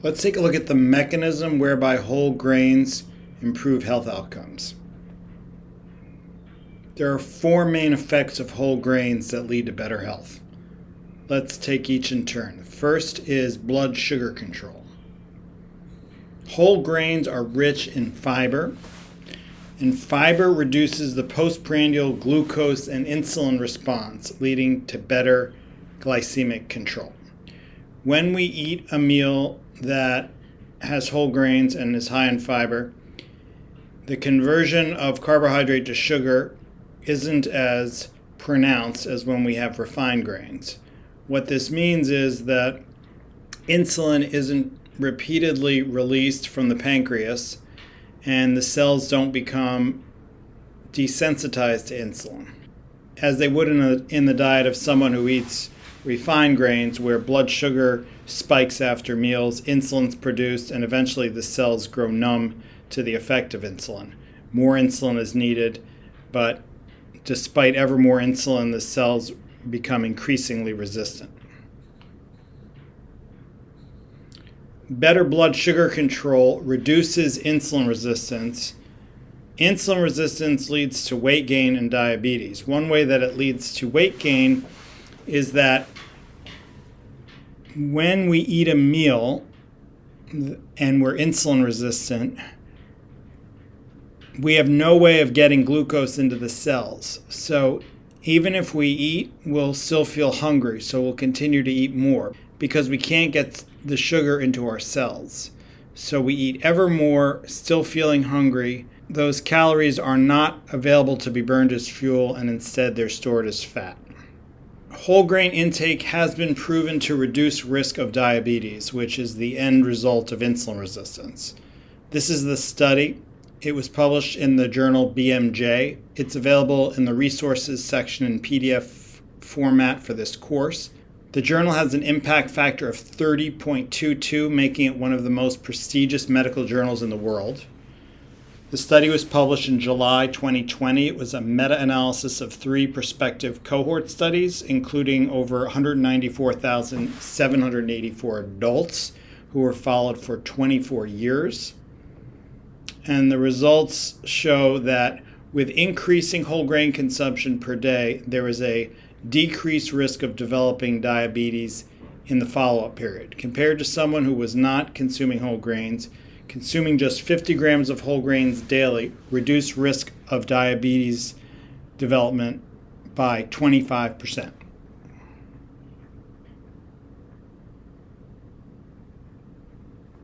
Let's take a look at the mechanism whereby whole grains improve health outcomes. There are four main effects of whole grains that lead to better health. Let's take each in turn. First is blood sugar control. Whole grains are rich in fiber, and fiber reduces the postprandial glucose and insulin response, leading to better glycemic control. When we eat a meal that has whole grains and is high in fiber, the conversion of carbohydrate to sugar isn't as pronounced as when we have refined grains. What this means is that insulin isn't repeatedly released from the pancreas and the cells don't become desensitized to insulin, as they would in the diet of someone who eats refined grains, where blood sugar spikes after meals, insulin's produced, and eventually the cells grow numb to the effect of insulin. More insulin is needed, but despite ever more insulin, the cells become increasingly resistant. Better blood sugar control reduces insulin resistance. Insulin resistance leads to weight gain and diabetes. One way that it leads to weight gain is that when we eat a meal and we're insulin resistant, we have no way of getting glucose into the cells. So even if we eat, we'll still feel hungry, so we'll continue to eat more because we can't get the sugar into our cells. So we eat ever more, still feeling hungry. Those calories are not available to be burned as fuel, and instead they're stored as fat. Whole grain intake has been proven to reduce risk of diabetes, which is the end result of insulin resistance. This is the study. It was published in the journal BMJ. It's available in the resources section in PDF format for this course. The journal has an impact factor of 30.22, making it one of the most prestigious medical journals in the world. The study was published in July 2020. It was a meta-analysis of 3 prospective cohort studies, including over 194,784 adults who were followed for 24 years. And the results show that with increasing whole grain consumption per day, there is a decreased risk of developing diabetes in the follow-up period. Compared to someone who was not consuming whole grains, consuming just 50 grams of whole grains daily reduced risk of diabetes development by 25%.